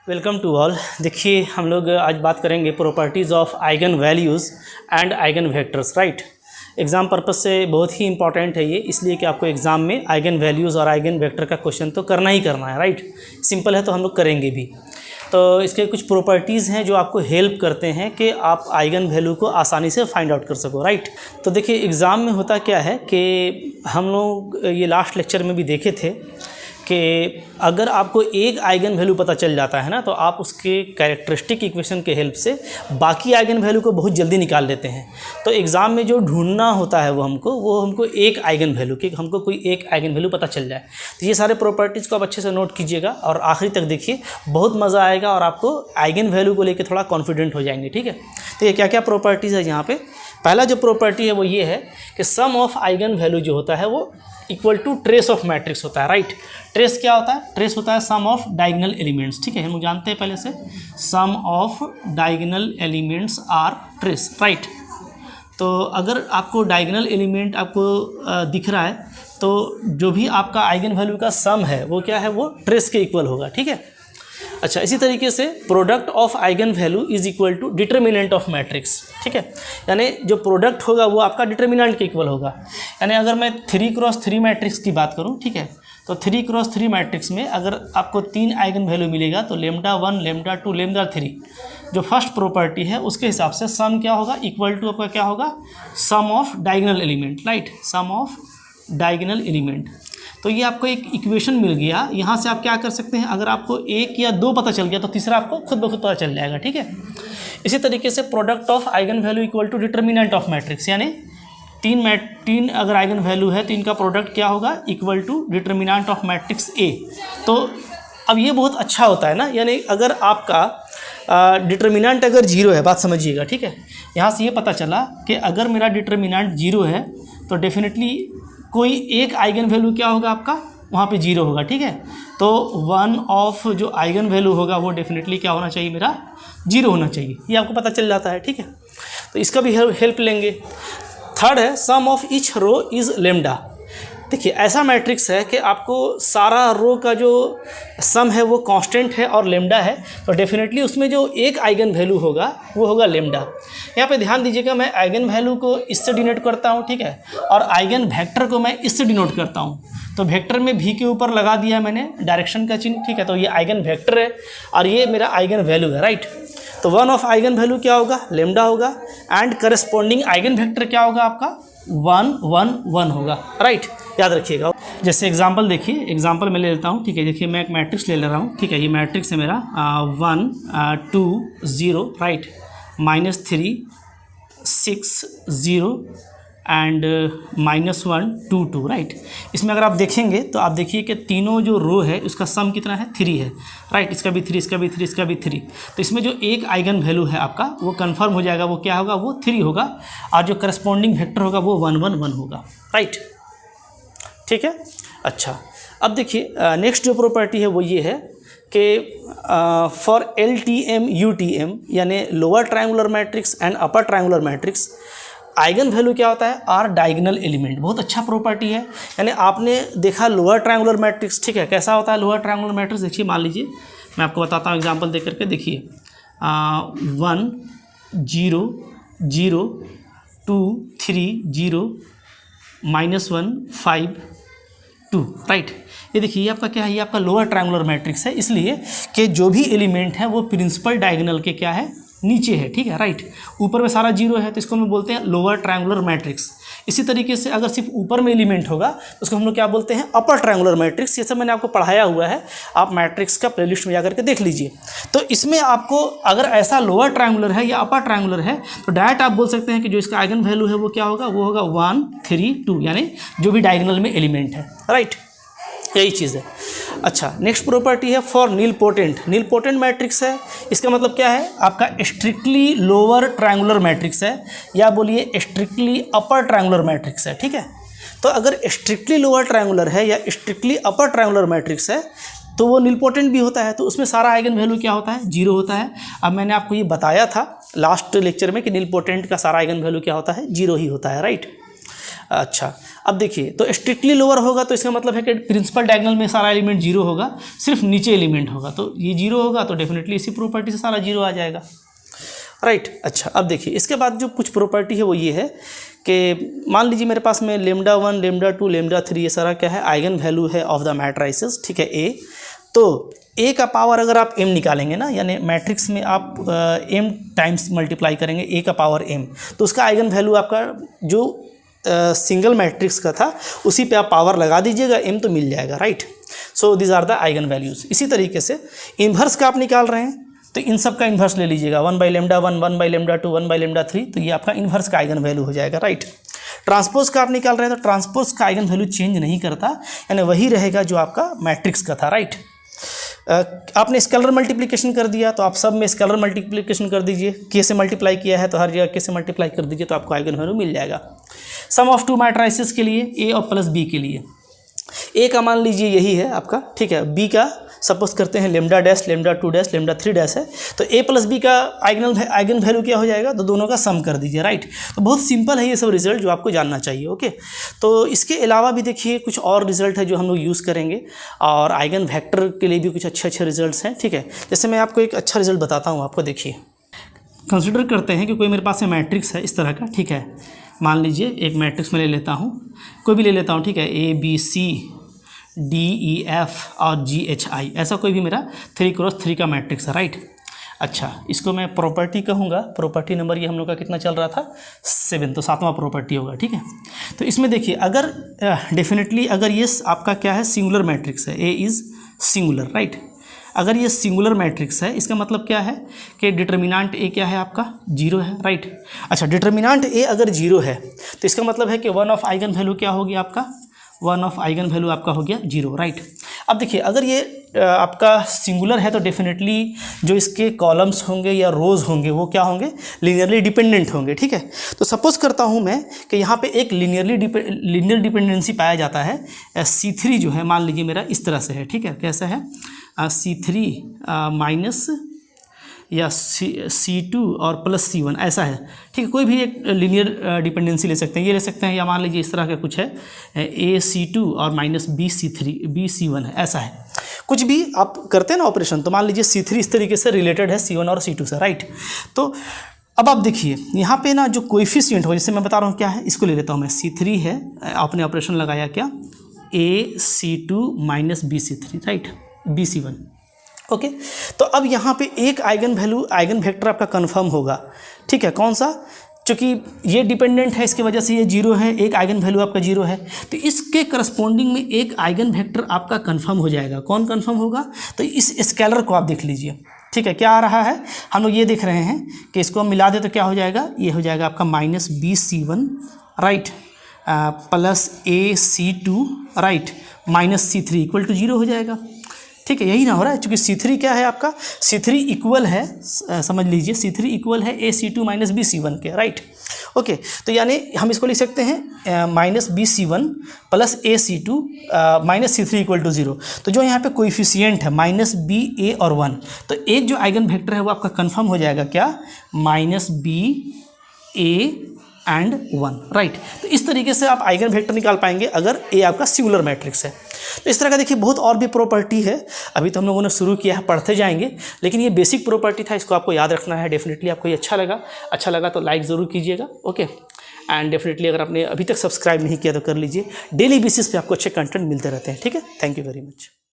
Welcome to all. देखिए हम लोग आज बात करेंगे properties of eigen values and eigen vectors. Right, exam purpose से बहुत ही इंपॉर्टेंट है ये, इसलिए कि आपको एग्ज़ाम में आइगन वैल्यूज़ और आइगन वेक्टर का क्वेश्चन तो करना ही करना है। राइट, सिंपल है तो हम लोग करेंगे भी। तो इसके कुछ प्रॉपर्टीज़ हैं जो आपको हेल्प करते हैं कि आप आइगन वैल्यू को आसानी से फाइंड आउट कर सको। राइट, तो देखिए एग्ज़ाम में होता क्या है कि हम लोग ये लास्ट लेक्चर में भी देखे थे कि अगर आपको एक आइगन वैल्यू पता चल जाता है ना, तो आप उसके कैरेक्टरिस्टिक इक्वेशन के हेल्प से बाकी आइगन वैल्यू को बहुत जल्दी निकाल लेते हैं। तो एग्ज़ाम में जो ढूंढना होता है वो हमको एक आइगन वैल्यू कि हमको कोई एक आइगन वैल्यू पता चल जाए। तो ये सारे प्रॉपर्टीज़ को आप अच्छे से नोट कीजिएगा और आखिरी तक देखिए, बहुत मज़ा आएगा और आपको आइगन वैल्यू को लेकर थोड़ा कॉन्फिडेंट हो जाएंगे। ठीक है, तो ये क्या क्या प्रॉपर्टीज़ है यहाँ पे। पहला जो प्रॉपर्टी है वो ये है कि सम ऑफ आइगन वैल्यू जो होता है वो equal to trace of matrix होता है। राइट, ट्रेस क्या होता है? ट्रेस होता है सम ऑफ डायगोनल एलिमेंट्स। ठीक है, हम लोग जानते हैं पहले से, sum of diagonal elements are trace. Right, तो अगर आपको डायगोनल एलिमेंट आपको दिख रहा है तो जो भी आपका आइगन वैल्यू का सम है वो क्या है, वो ट्रेस के इक्वल होगा। ठीक है, अच्छा, इसी तरीके से product of eigen value is equal to determinant of matrix. ठीक है, यानी जो प्रोडक्ट होगा वो आपका डिटर्मिनेंट के इक्वल होगा। यानी अगर मैं 3x3 मैट्रिक्स की बात करूं, ठीक है, तो 3x3 मैट्रिक्स में अगर आपको 3 आइगन वैल्यू मिलेगा तो λ1, λ2, λ3 जो फर्स्ट प्रॉपर्टी है उसके हिसाब से सम क्या होगा, इक्वल टू आपका क्या होगा, sum of diagonal element. Right, sum of diagonal element. तो ये आपको एक इक्वेशन मिल गया। यहाँ से आप क्या कर सकते हैं, अगर आपको एक या दो पता चल गया तो तीसरा आपको खुद ब खुद पता चल जाएगा। ठीक है, इसी तरीके से product of eigen value equal to determinant of matrix, यानी तीन अगर आइगन वैल्यू है तो इनका प्रोडक्ट क्या होगा, equal to determinant of matrix A. तो अब ये बहुत अच्छा होता है ना, यानी अगर आपका डिटर्मिनेंट अगर जीरो है, बात समझिएगा। ठीक है, यहाँ से ये पता चला कि अगर मेरा डिटर्मिनेंट जीरो है तो डेफिनेटली कोई एक आइगन वैल्यू क्या होगा आपका, वहाँ पे जीरो होगा। ठीक है, तो वन ऑफ जो आइगन वैल्यू होगा वो डेफिनेटली क्या होना चाहिए, मेरा जीरो होना चाहिए। ये आपको पता चल जाता है। ठीक है, तो इसका भी हेल्प लेंगे। थर्ड है sum of each row is lambda. देखिए ऐसा मैट्रिक्स है कि आपको सारा रो का जो सम है वो कांस्टेंट है और लेमडा है, तो डेफिनेटली उसमें जो एक आइगन वैल्यू होगा वो होगा लेमडा। यहाँ पे ध्यान दीजिएगा, मैं आइगन वैल्यू को इससे डिनोट करता हूँ। ठीक है, और आइगन वेक्टर को मैं इससे डिनोट करता हूँ। तो वेक्टर में भी के ऊपर लगा दिया मैंने डायरेक्शन का चिन्ह। ठीक है, तो ये आइगन वेक्टर है और ये मेरा आइगन वैल्यू है। राइट, तो वन ऑफ आइगन वैल्यू क्या होगा, लेमडा होगा, एंड करस्पॉन्डिंग आइगन वेक्टर क्या होगा आपका, 1 1 1 होगा। राइट, याद रखिएगा। जैसे एग्जांपल देखिए, एग्जांपल मैं ले लेता हूँ। ठीक है, देखिए मैं एक मैट्रिक्स ले रहा हूँ। ठीक है, ये मैट्रिक्स है मेरा 1 2 0, राइट, -3 6 0 एंड -1 2 2। राइट, इसमें अगर आप देखेंगे तो आप देखिए कि तीनों जो रो है उसका सम कितना है, 3 है। राइट, इसका भी 3, इसका भी 3, इसका भी 3। तो इसमें जो एक आइगन वैल्यू है आपका वो कंफर्म हो जाएगा, वो क्या होगा, वो 3 होगा, और जो करस्पॉन्डिंग वेक्टर होगा वो 1 1 1 होगा। राइट, ठीक है। अच्छा, अब देखिए नेक्स्ट जो प्रॉपर्टी है वो ये है कि फॉर LTM UTM यानी lower triangular matrix and upper triangular matrix, eigen value क्या होता है, आर डायगोनल एलिमेंट। बहुत अच्छा प्रॉपर्टी है। यानी आपने देखा लोअर ट्रायंगुलर मैट्रिक्स, ठीक है, कैसा होता है लोअर ट्रायंगुलर मैट्रिक्स। देखिए मान लीजिए, मैं आपको बताता हूँ एग्जांपल दे करके। देखिए 1 0 0 2 3 0 -1 5 2। राइट, ये देखिए ये आपका क्या है, ये आपका लोअर ट्रायंगुलर मैट्रिक्स है, इसलिए कि जो भी एलिमेंट है वो प्रिंसिपल डायगोनल के क्या है, नीचे है। ठीक है, राइट, ऊपर में सारा जीरो है तो इसको हम बोलते हैं लोअर ट्रायंगुलर मैट्रिक्स। इसी तरीके से अगर सिर्फ ऊपर में एलिमेंट होगा तो उसको हम लोग क्या बोलते हैं, अपर ट्रायंगुलर मैट्रिक्स। ये सब मैंने आपको पढ़ाया हुआ है, आप मैट्रिक्स का प्लेलिस्ट में जाकर के देख लीजिए। तो इसमें आपको अगर ऐसा लोअर ट्रायंगुलर है या अपर ट्रायंगुलर है तो डायरेक्ट आप बोल सकते हैं कि जो इसका आइगन वैल्यू है वो क्या होगा, वो होगा 1 3 2, यानी जो भी डायगोनल में एलिमेंट है। राइट, यही चीज़ है। अच्छा, नेक्स्ट प्रॉपर्टी है फॉर नीलपोटेंट। नीलपोटेंट मैट्रिक्स है, इसका मतलब क्या है, आपका स्ट्रिक्टली लोअर ट्रायंगुलर मैट्रिक्स है, या बोलिए स्ट्रिक्टली अपर ट्रायंगुलर मैट्रिक्स है। ठीक है, तो अगर स्ट्रिक्टली लोअर ट्रायंगुलर है या स्ट्रिक्टली अपर ट्रायंगुलर मैट्रिक्स है तो वो नीलपोटेंट भी होता है। तो उसमें सारा आइगन वैल्यू क्या होता है, जीरो होता है। अब मैंने आपको ये बताया था लास्ट लेक्चर में कि नीलपोटेंट का सारा आइगन वैल्यू क्या होता है, जीरो ही होता है। राइट, अच्छा, अब देखिए तो स्ट्रिक्टली लोअर होगा तो इसका मतलब है कि प्रिंसिपल डायगोनल में सारा एलिमेंट जीरो होगा, सिर्फ नीचे एलिमेंट होगा, तो ये जीरो होगा तो डेफिनेटली इसी प्रॉपर्टी से सारा जीरो आ जाएगा, राइट। अच्छा, अब देखिए इसके बाद जो कुछ प्रॉपर्टी है वो ये है कि मान लीजिए मेरे पास में लेमडा 1, लेमडा 2, लेमडा 3 ये सारा क्या है, आइगन वैल्यू है ऑफ द मैट्रिसेस, ठीक है, ए। तो ए का पावर अगर आप m निकालेंगे ना, यानी मैट्रिक्स में आप m टाइम्स मल्टीप्लाई करेंगे ए का पावर m, तो उसका आइगन वैल्यू आपका जो सिंगल मैट्रिक्स का था उसी पे आप पावर लगा दीजिएगा, m तो मिल जाएगा, right. So this are the eigen values. इसी तरीके से इन्वर्स का आप निकाल रहे हैं तो इन सब का इन्वर्स ले लीजिएगा, 1 by lambda 1, 1 by lambda 2, 1 by lambda 3, तो ये आपका इन्वर्स का आइगन वैल्यू हो जाएगा, राइट। ट्रांसपोज का आप निकाल रहे हैं तो ट्रांसपोज का आइगन वैल्यू चेंज नहीं करता, यानी वही रहेगा जो आपका मैट्रिक्स का था, राइट। आपने स्केलर मल्टीप्लिकेशन कर दिया तो आप सब में स्केलर मल्टीप्लिकेशन कर दीजिए, के से मल्टीप्लाई किया है तो हर जगह के से मल्टीप्लाई कर दीजिए तो आपको आइगन वैल्यू मिल जाएगा। सम ऑफ टू मैट्रिसेस के लिए ए और प्लस बी के लिए, ए का मान लीजिए यही है आपका, ठीक है, बी का सपोज करते हैं lambda dash, lambda 2 dash, lambda 3 dash है, तो ए प्लस बी का आइगन वैल्यू क्या हो जाएगा, तो दोनों का सम कर दीजिए, राइट। तो बहुत सिंपल है ये सब रिजल्ट जो आपको जानना चाहिए, ओके। तो इसके अलावा भी देखिए कुछ और रिजल्ट है जो हम लोग यूज़ करेंगे, और आइगन वेक्टर के लिए भी कुछ अच्छे अच्छे रिजल्ट्स हैं, ठीक है। जैसे मैं आपको एक अच्छा रिजल्ट बताता हूँ आपको, देखिए कंसिडर करते हैं कि कोई मेरे पास में मैट्रिक्स है इस तरह का, ठीक है। मान लीजिए एक मैट्रिक्स में ले लेता हूँ, कोई भी ले लेता हूँ, ठीक है, A B C D E F और G H I, ऐसा कोई भी मेरा 3x3 का मैट्रिक्स है, राइट। अच्छा, इसको मैं प्रॉपर्टी कहूँगा, प्रॉपर्टी नंबर ये हम लोग का कितना चल रहा था, 7, तो 7वां प्रॉपर्टी होगा, ठीक है। तो इसमें देखिए अगर डेफिनेटली अगर ये आपका क्या है, सिंगुलर मैट्रिक्स है, A इज़ सिंगुलर, राइट। अगर ये सिंगुलर मैट्रिक्स है इसका मतलब क्या है कि डिटर्मिनेंट ए क्या है आपका, जीरो है, राइट। अच्छा, डिटर्मिनेंट ए अगर जीरो है तो इसका मतलब है कि वन ऑफ आइगन वैल्यू क्या होगी आपका, वन ऑफ आइगन वैल्यू आपका हो गया जीरो, राइट। अब देखिए अगर ये आपका सिंगुलर है तो डेफिनेटली जो इसके कॉलम्स होंगे या रोज़ होंगे वो क्या होंगे, लीनियरली डिपेंडेंट होंगे, ठीक है। तो सपोज़ करता हूँ मैं कि यहाँ पे एक लीनियर डिपेंडेंसी पाया जाता है, C3 जो है मान लीजिए मेरा इस तरह से है, ठीक है, कैसा है, C3 माइनस या C2 और प्लस C1 ऐसा है, ठीक है। कोई भी एक लीनियर डिपेंडेंसी ले सकते हैं, ये ले सकते हैं, या मान लीजिए इस तरह का कुछ है, AC2 और माइनस BC1 है, ऐसा है। कुछ भी आप करते हैं ना ऑपरेशन, तो मान लीजिए C3 इस तरीके से रिलेटेड है C1 और C2 से, राइट। तो अब आप देखिए यहाँ पे ना जो कोएफिशिएंट हो, जैसे मैं बता रहा हूँ क्या है, इसको ले लेता हूँ मैं, C3 है, आपने ऑपरेशन लगाया क्या, AC2 minus BC3, right, BC1, okay. तो अब यहाँ पे एक आइगन वैल्यू, आइगन वेक्टर आपका कंफर्म होगा, ठीक है, कौन सा, चूँकि ये डिपेंडेंट है इसकी वजह से ये जीरो है, एक आइगन वैल्यू आपका जीरो है, तो इसके करस्पॉन्डिंग में एक आइगन वेक्टर आपका कंफर्म हो जाएगा। कौन कंफर्म होगा, तो इस स्केलर को आप देख लीजिए, ठीक है, क्या आ रहा है, हम लोग ये देख रहे हैं कि इसको हम मिला दे तो क्या हो जाएगा, ये हो जाएगा आपका minus BC1, right, plus AC2, right, minus C3 equal to zero हो जाएगा, ठीक है। यही ना हो रहा है, क्योंकि C3 क्या है आपका, C3 इक्वल है, समझ लीजिए C3 इक्वल है AC2 माइनस BC1 के, राइट, ओके। तो यानी हम इसको लिख सकते हैं minus BC1 plus AC2 minus C3 equal to zero. तो जो यहाँ पे कोएफिशिएंट है माइनस B, A और 1, तो एक जो आइगन वेक्टर है वो आपका कंफर्म हो जाएगा क्या, minus B, A and 1, right. तो इस तरीके से आप आइगन वेक्टर निकाल पाएंगे अगर ए आपका सिंगुलर मैट्रिक्स है। तो इस तरह का देखिए बहुत और भी प्रॉपर्टी है, अभी तो हम लोगों ने शुरू किया है, पढ़ते जाएंगे, लेकिन ये बेसिक प्रॉपर्टी था, इसको आपको याद रखना है। डेफिनेटली आपको ये अच्छा लगा तो लाइक ज़रूर कीजिएगा, ओके। एंड डेफिनेटली अगर आपने अभी तक सब्सक्राइब नहीं किया तो कर लीजिए, डेली बेसिस पे आपको अच्छे कंटेंट मिलते रहते हैं, ठीक है। Thank you very much.